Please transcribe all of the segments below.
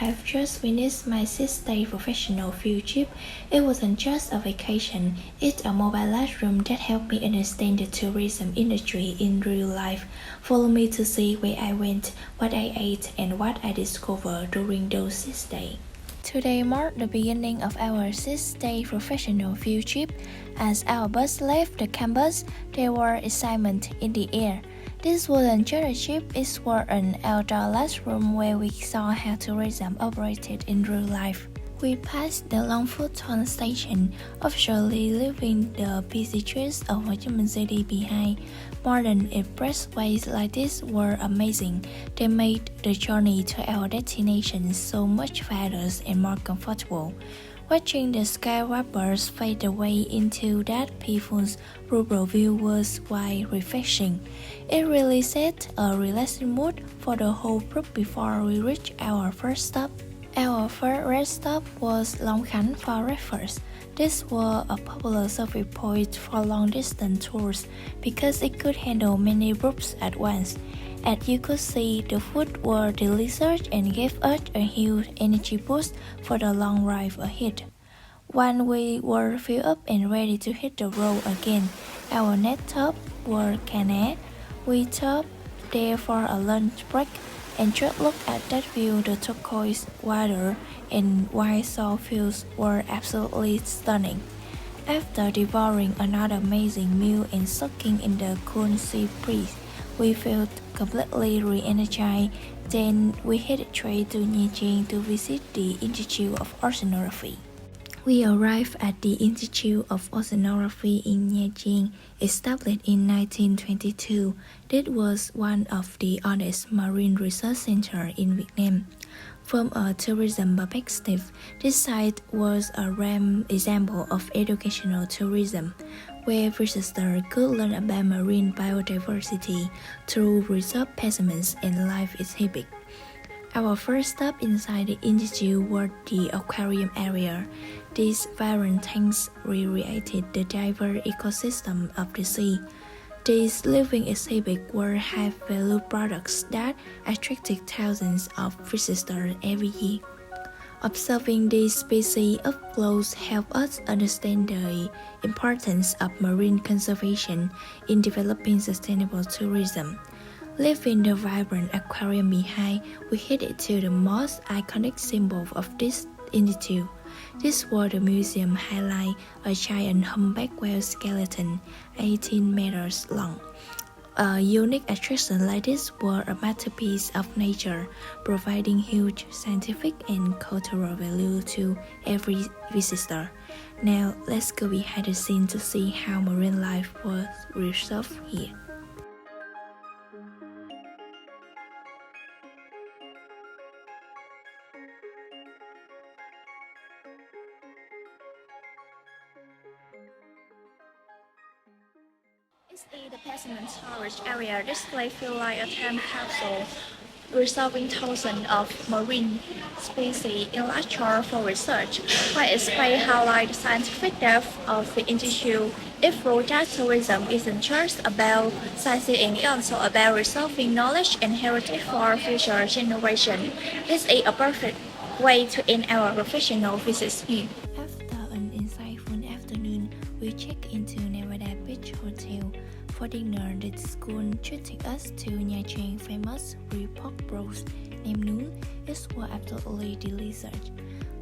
have just finished my 6-day professional field trip. It wasn't just a vacation, it's a mobile classroom that helped me understand the tourism industry in real life. Follow me to see where I went, what I ate, and what I discovered during those 6 days. Today marked the beginning of our 6-day professional field trip. As our bus left the campus, there was excitement in the air. This wasn't just a trip, it was an outdoor classroom where we saw how tourism operated in real life. We passed the long Futon station, officially leaving the busy streets of Ho Chi Minh City behind. Modern expressways like this were amazing. They made the journey to our destination so much faster and more comfortable. Watching the skyscrapers fade away into that peaceful rural view was quite refreshing. It really set a relaxing mood for the whole group before we reached our first stop. Our first rest stop was Long Khánh for breakfast. This was a popular service point for long-distance tours because it could handle many groups at once. As you could see, the food was delicious and gave us a huge energy boost for the long ride ahead. When we were filled up and ready to hit the road again, our next stop was Cana. We stopped there for a lunch break and just look at that view. The turquoise water and white salt fields were absolutely stunning. After devouring another amazing meal and soaking in the cool sea breeze, we felt completely re-energized. Then we headed straight to Nha Trang to visit the Institute of Oceanography. We arrived at the Institute of Oceanography in Nha Trang, established in 1922. This was one of the oldest marine research centers in Vietnam. From a tourism perspective, this site was a rare example of educational tourism, where visitors could learn about marine biodiversity through research specimens and live exhibits. Our first stop inside the institute was the aquarium area. These vibrant tanks recreated the diverse ecosystem of the sea. These living exhibits were high-value products that attracted thousands of visitors every year. Observing these species up close helped us understand the importance of marine conservation in developing sustainable tourism. Leaving the vibrant aquarium behind, we headed to the most iconic symbol of this institute. This was the museum highlight, a giant humpback whale skeleton, 18 meters long. A unique attraction like this was a masterpiece of nature, providing huge scientific and cultural value to every visitor. Now, let's go behind the scenes to see how marine life was preserved here. Inside the specimen storage area, display feel like a time capsule, preserving thousands of marine species in literature for research. While its space highlights the scientific depth of the institute, it proves that tourism isn't just about sightseeing, it's also about preserving knowledge and heritage for future generations. This is a perfect way to end our professional visits here. After an insightful afternoon, we checked into Nevada Beach Hotel. For dinner, the school treated us to Nha Trang famous grilled pork roast named Noon. It was absolutely delicious.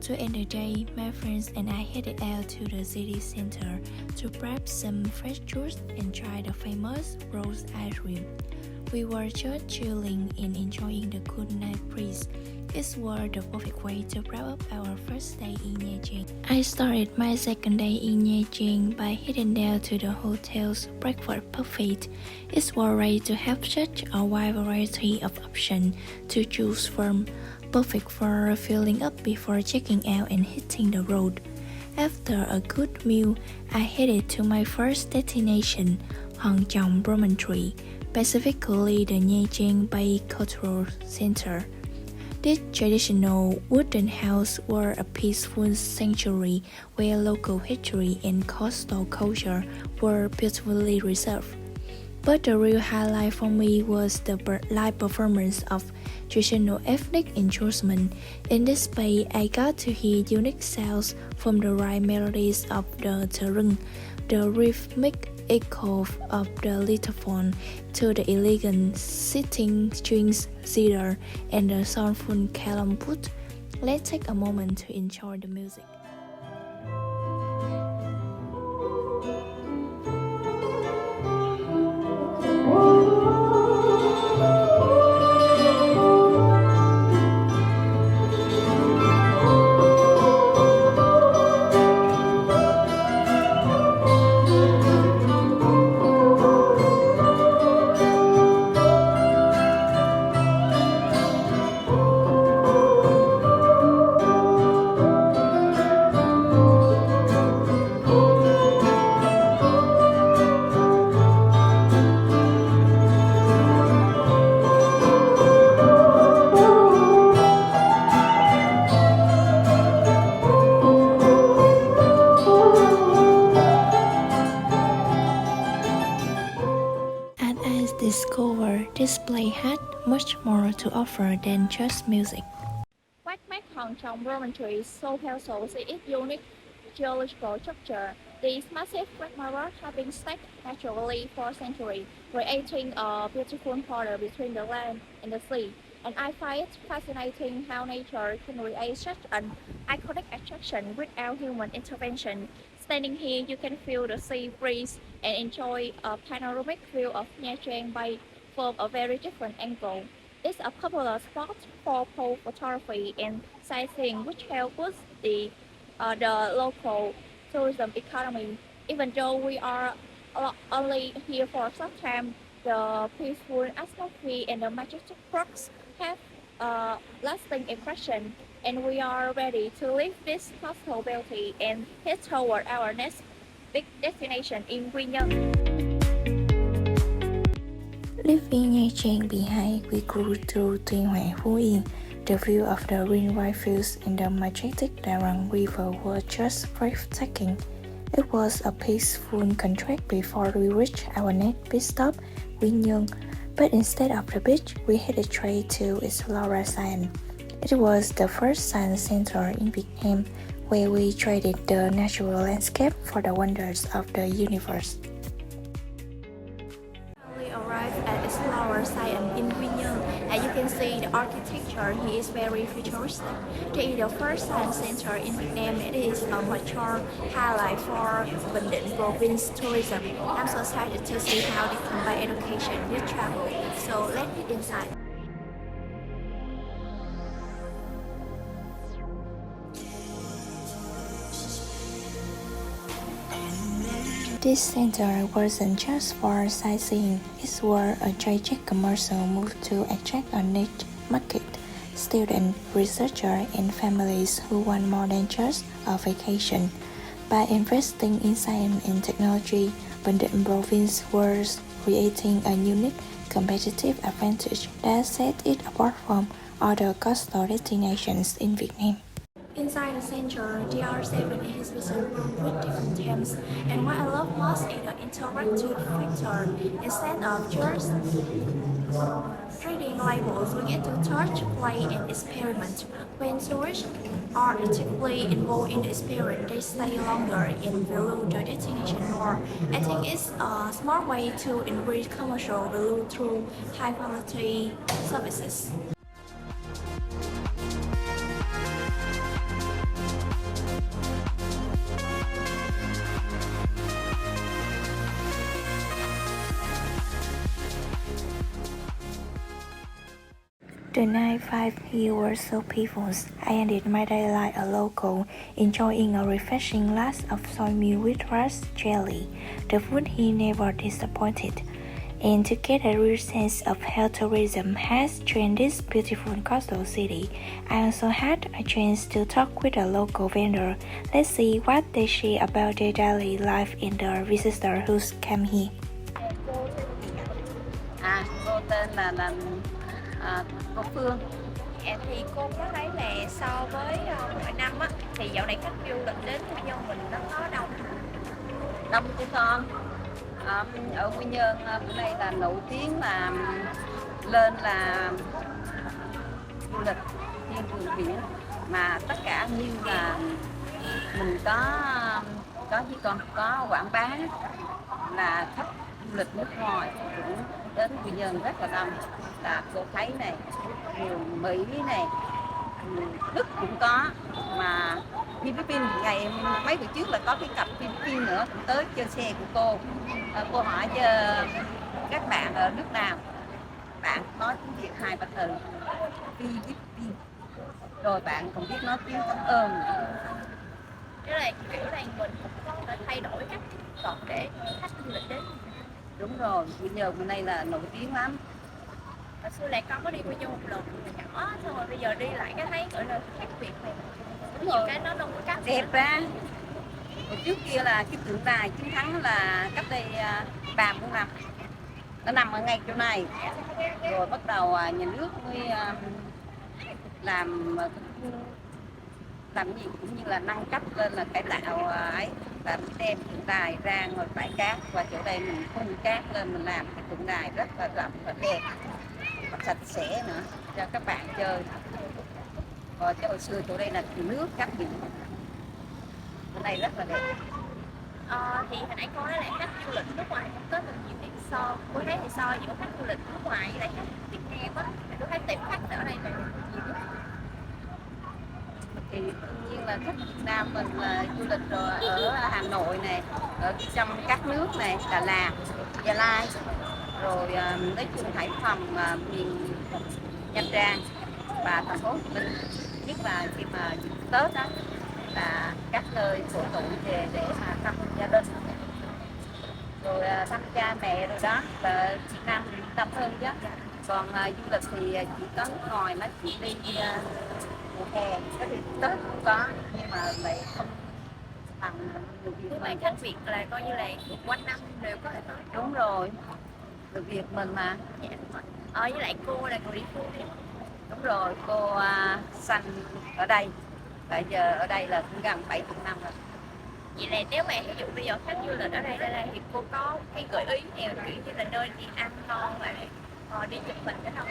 To end the day, my friends and I headed out to the city center to grab some fresh juice and try the famous rose ice cream. We were just chilling and enjoying the cool night breeze. It was the perfect way to wrap up our first day in Nha Trang. I started my second day in Nha Trang by heading down to the hotel's breakfast buffet. It was great to have such a wide variety of options to choose from, perfect for filling up before checking out and hitting the road. After a good meal, I headed to my first destination, Hong Chong Promontory, specifically the Nha Trang Bay Cultural Center. This traditional wooden house was a peaceful sanctuary where local history and coastal culture were beautifully preserved. But the real highlight for me was the live performance of traditional ethnic instruments. In this space, I got to hear unique sounds from the right melodies of the tarung, the rhythmic echo of the lithophone, to the elegant sitting strings zither and the soulful calamput. Let's take a moment to enjoy the music. Discover this play had much more to offer than just music. What makes Hong Kong Dormitory so special is its unique geological structure. These massive red marbles have been stacked naturally for centuries, creating a beautiful border between the land and the sea. And I find it fascinating how nature can create such an iconic attraction without human intervention. Standing here, you can feel the sea breeze and enjoy a panoramic view of Nha Trang Bay from a very different angle. It's a popular spot for pole photography and sightseeing, which helps boost the local tourism economy. Even though we are only here for some time, the peaceful atmosphere and the majestic rocks have a lasting impression, and we are ready to leave this coastal beauty and head toward our next big destination in Quy Nhơn. Leaving Nha Trang behind, we grew through Tuy Hòa, Phú Yên. The view of the green white fields and the majestic Darang River were just breathtaking. It was a peaceful contrast before we reached our next pit stop, Quy Nhơn. But instead of the beach, we headed straight to explore science. It was the first science center in Vietnam, where we traded the natural landscape for the wonders of the universe. We arrived at Explorer Science in Quy Nhơn. As you can see, the architecture here is very futuristic. It is the first science center in Vietnam. It is a mature highlight for Bình Định province tourism. I'm so excited to see how they combine education with travel. So let's get inside. This center wasn't just for sightseeing, it was a tragic commercial move to attract a niche market, students, researchers, and families who want more than just a vacation. By investing in science and technology, Bình Định province was creating a unique competitive advantage that set it apart from other coastal destinations in Vietnam. Inside the center, there are 7 exhibition rooms with different themes, and what I love most is the interactive factor. Instead of just reading labels, we get to touch, play, and experiment. When tourists are actively involved in the experience, they stay longer and value the destination more. I think it's a smart way to increase commercial value through high-quality services. The night 5 here were so peaceful. I ended my day like a local, enjoying a refreshing glass of soy milk with rice jelly. The food here never disappointed. And to get a real sense of how tourism has changed this beautiful coastal city, I also had a chance to talk with a local vendor. Let's see what they share about their daily life and the visitors who came here. Cô tên là cô Phương. Thì cô có thấy là so với mọi năm á, thì dạo này khách du lịch đến Quy Nhơn mình nó có đông. Đông cũng ngon. Ở Quy Nhơn bữa nay là nổi tiếng là lên là du lịch thiên đường biển, mà tất cả như là mình có chỉ còn có quảng bá là khách du lịch nước ngoài cũng đến Quy Nhơn rất là đông. Là cô thấy này, người Mỹ này, người Đức cũng có, mà Philippines ngày mấy bữa trước là có cái cặp Philippines nữa cũng tới chơi xe của cô. Cô hỏi cho các bạn ở nước nào, bạn nói tiếng Việt 2-3 từ Philippines, rồi bạn còn biết nói tiếng cảm ơn. Cái này kiểu này mình cũng có thể thay đổi cách chọn để khách du lịch đến. Đúng rồi, bây giờ bữa nay là nổi tiếng lắm. Hồi xưa lại con có đi Quy Nhơn một lần nhỏ, xong rồi bây giờ đi lại cái thấy gọi là khác biệt này. Đúng Nhiều rồi, cái nó không có cách đẹp ra. Hồi trước kia là cái tượng đài chiến thắng là cách đây 3-4 năm, nó nằm ở ngay chỗ này, rồi bắt đầu nhà nước mới làm gì cũng như là nâng cấp lên, là cải tạo ấy, và đem tượng đài ra ngoài bãi cát, và chỗ đây mình phun cát lên mình làm cái tượng đài rất là rộng và đẹp và sạch sẽ nữa cho các bạn chơi. Rồi chứ hồi xưa chỗ đây là nước cát biển, chỗ này rất là đẹp. Thì hồi nãy cô nói là khách du lịch nước ngoài không có được nhiều điểm so. Cô thấy thì so giữa khách du lịch nước ngoài với lại khách Việt Nam á, tôi thấy tiệm khách ở đây là nhiều nhất. Thì đương nhiên là khách Việt Nam mình là du lịch rồi ở Hà Nội này, ở trong các nước này, Đà Lạt, Gia Lai, rồi nói chung Hải Phòng, miền Nha Trang và thành phố Hồ Chí Minh, nhất là khi mà Tết đó là các nơi cổ tụ về để mà thăm gia đình, rồi thăm cha mẹ rồi đó, và Việt Nam thì đông hơn chứ. Còn du lịch thì chỉ có nước ngoài nó chỉ đi mùa hè, có thì Tết cũng có, nhưng mà lại không bằng người Việt Nhưng mà mình. khách Việt là coi như là quanh năm đều có thể tới. Đúng rồi, người Việt mình mà. Dạ đúng rồi. Với lại cô là người địa phương thì Đúng rồi, cô sanh ở đây, bây giờ ở đây là cũng gần 70 năm rồi. vậy là nếu mà ví dụ bây giờ khách du lịch ở đây đây thì cô có cái gợi ý nào kiểu như là nơi đi ăn ngon và đi chụp hình cái không?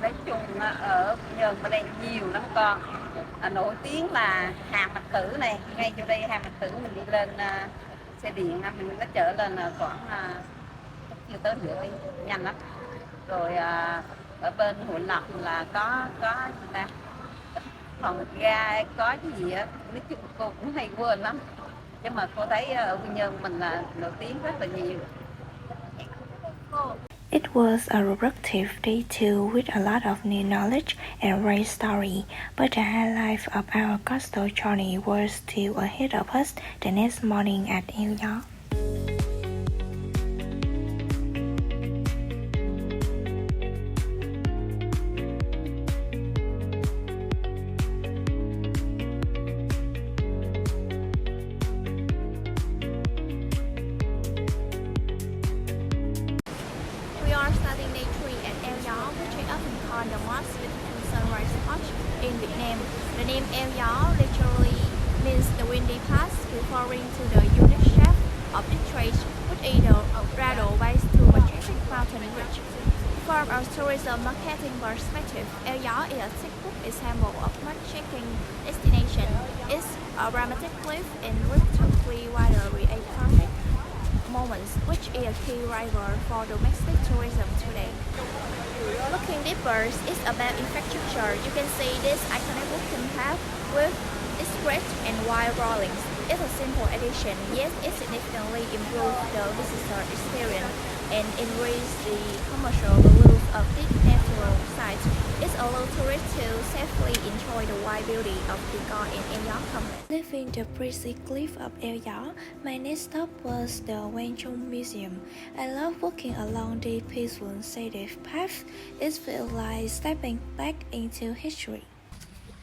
Nói chung ở Nhơn ở đây nhiều lắm con. Nổi tiếng là Hàm Mạch Tử này, ngay chỗ đây Hàm Mạch Tử mình đi lên xe điện mình có chở lên khoảng chưa tới nửa đi, nhanh lắm. Rồi ở bên Hội Lộc là có gì ta, phòng ga, có cái gì á, nói chung cô cũng hay quên lắm, nhưng mà cô thấy ở Quy Nhơn mình là nổi tiếng rất là nhiều. It was a productive day too, with a lot of new knowledge and great story, but the highlight of our coastal journey was still ahead of us the next morning at Eo Gió. We are starting day 3 at Eo Gió, which is often called the most beautiful sunrise spot in Vietnam. The name Eo Gió literally means the windy pass, referring to the unique shape of this range, which is the radial base to majestic mountain ridge. From a tourism marketing perspective, Eo Gió is a textbook example of breathtaking destination. It's a dramatic cliff and riptopically wider iconic moments, which is a key driver for domestic tourism today. Looking deeper, it's about infrastructure. You can see this iconic walking path with its great and wide rollings. It's a simple addition, yet it significantly improves the visitor experience and enriches the commercial value of this natural site. It allows tourists to safely enjoy the wide beauty of decor in Eo Gió complex. Leaving the breezy cliff of Eo Gió, my next stop was the Quang Trung Museum. I love walking along the peaceful, scenic path. It feels like stepping back into history.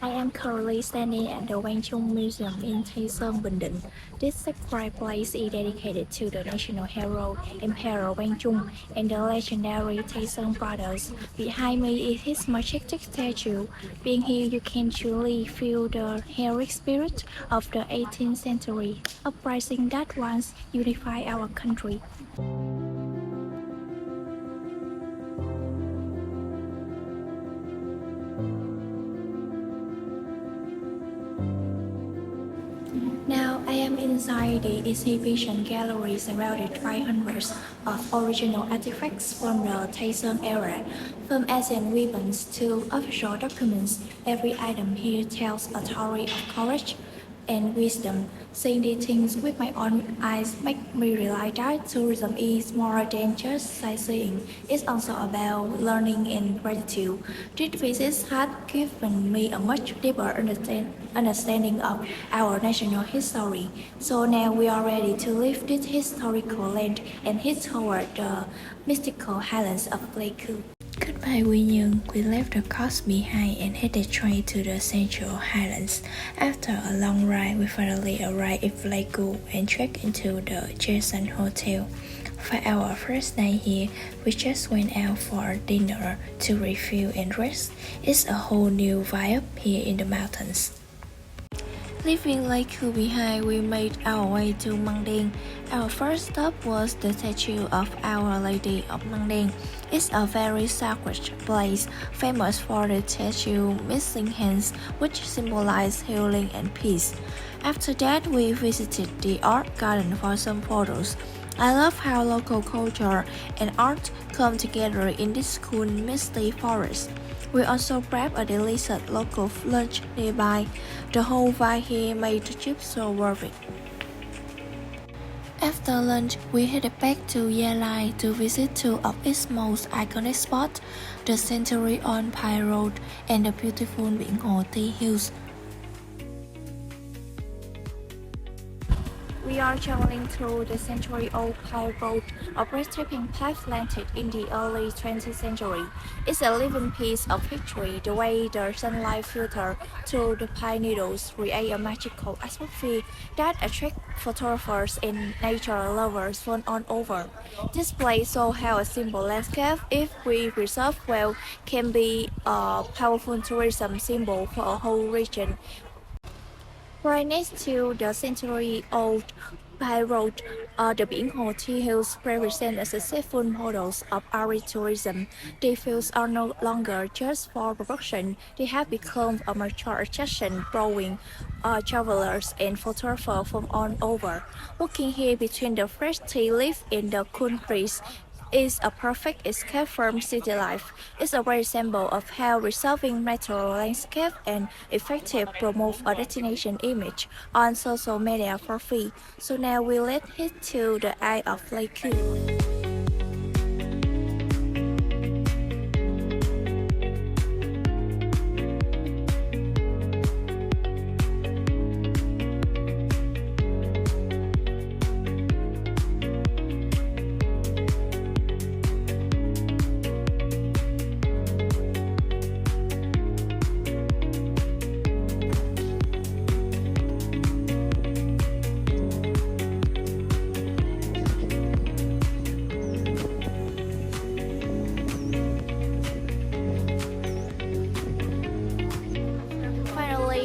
I am currently standing at the Wang Chung Museum in Tây Sơn, Bình Định. This sacred place is dedicated to the national hero, Emperor Wang Chung, and the legendary Tây Sơn brothers. Behind me is his majestic statue. Being here, you can truly feel the heroic spirit of the 18th century, uprising that once unified our country. Now I am inside the exhibition gallery surrounded by hundreds of original artifacts from the Tây Sơn era. From ancient weapons to official documents, every item here tells a story of courage and wisdom. Seeing these things with my own eyes make me realize that tourism is more than just sightseeing. It's also about learning and gratitude. This visit has given me a much deeper understanding of our national history. So now we are ready to leave this historical land and head toward the mystical highlands of Pleiku. Goodbye, Uyên. We left the coast behind and headed straight to the Central Highlands. After a long ride, we finally arrived in Pleiku and checked into the Jason Hotel. For our first night here, we just went out for dinner to refuel and rest. It's a whole new vibe here in the mountains. Leaving Lake behind, we made our way to Măng Đen. Our first stop was the statue of Our Lady of Măng Đen. It's a very sacred place, famous for the statue missing hands, which symbolize healing and peace. After that, we visited the art garden for some photos. I love how local culture and art come together in this cool misty forest. We also grabbed a delicious local lunch nearby. The whole vibe here made the trip so worth it. After lunch, we headed back to Gia Lai to visit two of its most iconic spots, the century-old Pine Road and the beautiful Biển Hồ Tea Hills. We are traveling through the century-old Pine Road, a breathtaking path planted in the early 20th century. It's a living piece of history. The way the sunlight filters through the pine needles creates a magical atmosphere that attracts photographers and nature lovers from all over. This place shows how a simple landscape, if we preserve well, can be a powerful tourism symbol for a whole region. Right next to the century-old Pine Road, the Biển Hồ Tea Hills represent a successful models of agritourism. These fields are no longer just for production; they have become a mature attraction, drawing travelers and photographers from all over. Walking here between the fresh tea leaf and the cool breeze is a perfect escape from city life. It's a great example of how preserving natural landscape and effective promote a destination image on social media for free. So now we let's head to the Eye of Pleiku.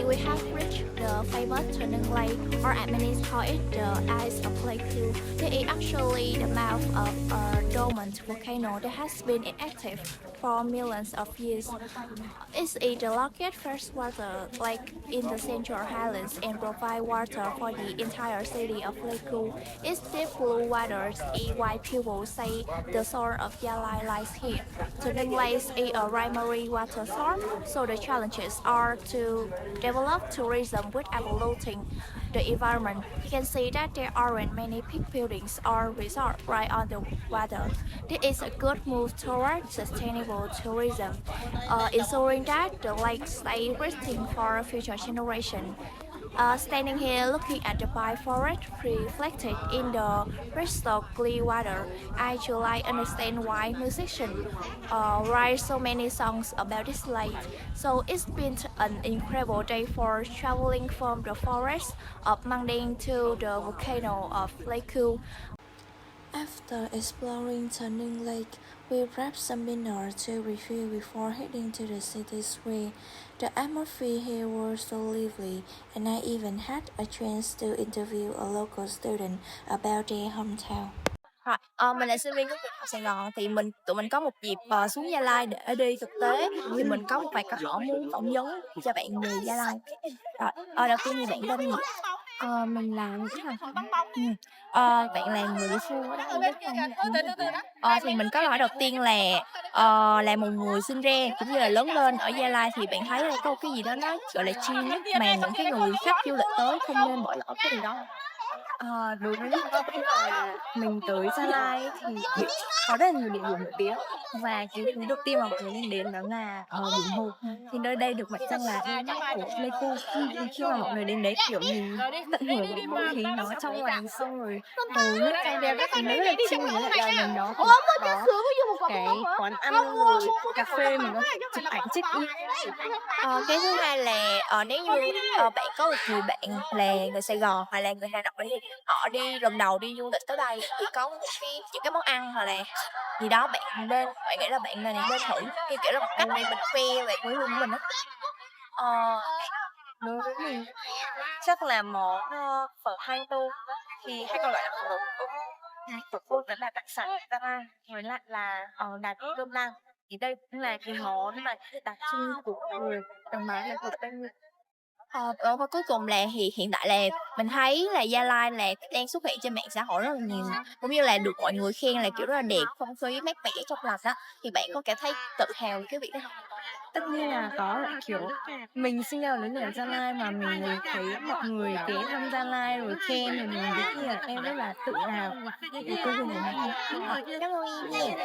We have reached the famous Trần Lake, or many call it the Eyes of Pleiku. It is actually the mouth of a dormant volcano that has been inactive for millions of years. It is the largest freshwater lake in the Central Highlands and provides water for the entire city of Pleiku. Its deep blue waters is why people say the source of Gia Lai lies here. Trần Lake is a primary water source, so the challenges are to develop tourism without polluting the environment. You can see that there aren't many big buildings or resorts right on the water. This is a good move toward sustainable tourism, ensuring that the lake stays pristine for future generations. Standing here looking at the pine forest reflected in the crystal clear water, I truly understand why musicians write so many songs about this lake. So it's been an incredible day for traveling from the forest of Mangding to the volcano of Lake Cool. After exploring Turning Lake, we grabbed some dinner to refuel before heading to the city square. The atmosphere here was so lively, and I even had a chance to interview a local student about their hometown. Rồi, mình là sinh viên của trường học Sài Gòn thì tụi mình có một dịp xuống Gia Lai để đi thực tế thì mình có một vài câu hỏi muốn phỏng vấn cho bạn người Gia Lai. Rồi, đầu tiên thì bạn tên gì? Mình là Nguyễn. Bạn là người địa phương ở đây thì mình có câu hỏi đầu tiên là một người sinh ra cũng như là lớn lên ở Gia Lai thì bạn thấy là có cái gì đó nó gọi là chill nhất mà những cái người khách du lịch tới không nên bỏ lỡ cái điều đó. Đối với mình tới Gia Lai thì có rất là nhiều địa điểm nổi tiếng và cái thứ đầu tiên mà mọi người nên đến đó là biển hồ. Thì nơi đây được mệnh danh là yêu nhất của Pleiku. Thì khi mà mọi người đến đấy kiểu mình tận hưởng cái không khí nó trong lành, xong rồi hồ nước cay đeo các thứ nó rất là chill. Với lại là mình đó thì có cái quán ăn rồi cà phê mình có thể chụp ảnh check in. Cái thứ hai là nếu như bạn có một người bạn là người Sài Gòn hoặc là người Hà Nội thì họ đi lần đầu đi du lịch tới đây thì có những cái món ăn hoặc là gì đó bạn nghĩ là bạn nên thử như kiểu là một cách để mình khoe về quê hương của mình đó. Đối với mình chắc là món phở hai tô thì hay còn gọi là phở cô vẫn là đặc sản Gia Lai, với lại là đàn cơm lam thì đây cũng là cái món mà đặc trưng của người đồng bào là của Tây Nguyên. Và cuối cùng là hiện tại là mình thấy là Gia Lai là đang xuất hiện trên mạng xã hội rất là nhiều, cũng như là được mọi người khen là kiểu rất là đẹp, không khí mát mẻ trong lành đó, thì bạn có cảm thấy tự hào về cái việc đó không? Tất nhiên là có, lại kiểu mình sinh ra và lớn lên ở Gia Lai mà mình thấy mọi người đến thăm Gia Lai rồi khen thì mình nghĩ là em rất là tự hào vì quê hương của mình. Cảm ơn em.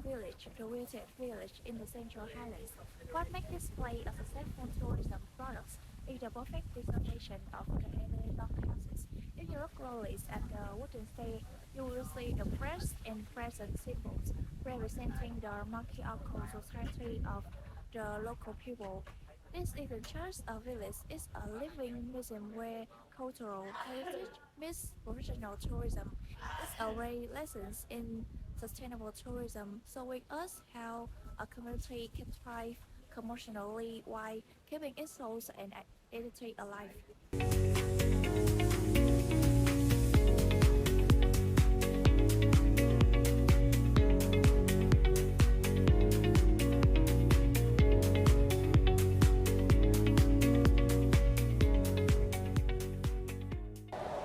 Village, the wilderness village in the Central Highlands. What makes this place a successful tourism product is the perfect presentation of the everyday houses. If you look closely at the wooden stay, you will see the crest and present symbols representing the matriarchal society of the local people. This isn't just a village, it's a living museum where cultural heritage meets professional tourism. It's a great lessons in sustainable tourism, showing us how a community can thrive commercially while keeping its soul and identity alive.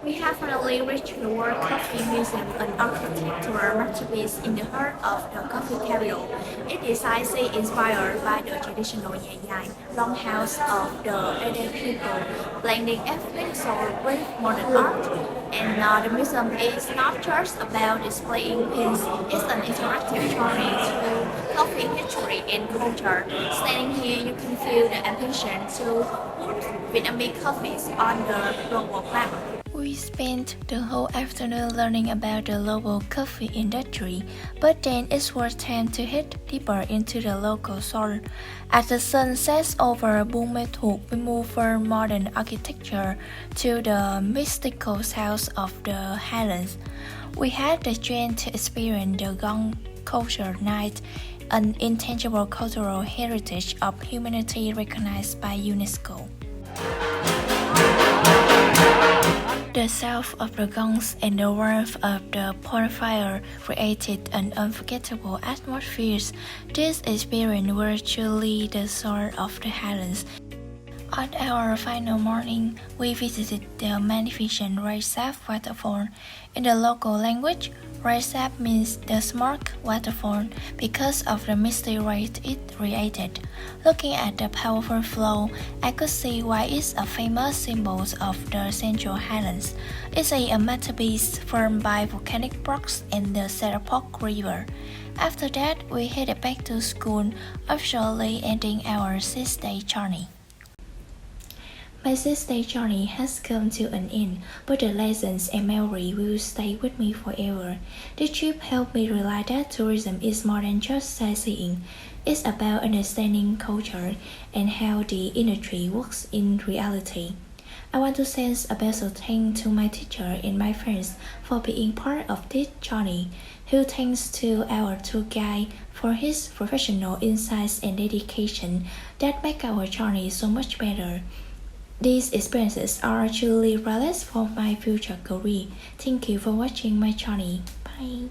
We have finally reached the World Coffee Museum, an architectural masterpiece in the heart of the coffee capital. It is design inspired by the traditional Yai longhouse of the Eden people, blending ethnic soul with modern art. And the museum is not just about displaying pins, it's an interactive journey through coffee history and culture. Standing here, you can feel the ambition to put Vietnamese coffees on the global map. We spent the whole afternoon learning about the local coffee industry, but then it's worth time to hit deeper into the local soul. As the sun sets over Buôn Mê Thuột, we move from modern architecture to the mystical sounds of the Highlands. We had the chance to experience the Gong Culture Night, an intangible cultural heritage of humanity recognized by UNESCO. The sound of the gongs and the warmth of the bonfire created an unforgettable atmosphere. This experience was truly the soul of the Highlands. On our final morning, we visited the magnificent Raisap waterfall. In the local language, Raisap means the smoke waterfall because of the mystery it created. Looking at the powerful flow, I could see why it's a famous symbol of the Central Highlands. It's a masterpiece formed by volcanic rocks in the Serapok River. After that, we headed back to school, officially ending our 6-day journey. My 6-day journey has come to an end, but the lessons and memory will stay with me forever. The trip helped me realize that tourism is more than just sightseeing. It's about understanding culture and how the industry works in reality. I want to send a special thanks to my teacher and my friends for being part of this journey. Huge thanks to our tour guide for his professional insights and dedication that make our journey so much better. These experiences are truly priceless for my future career. Thank you for watching my journey. Bye.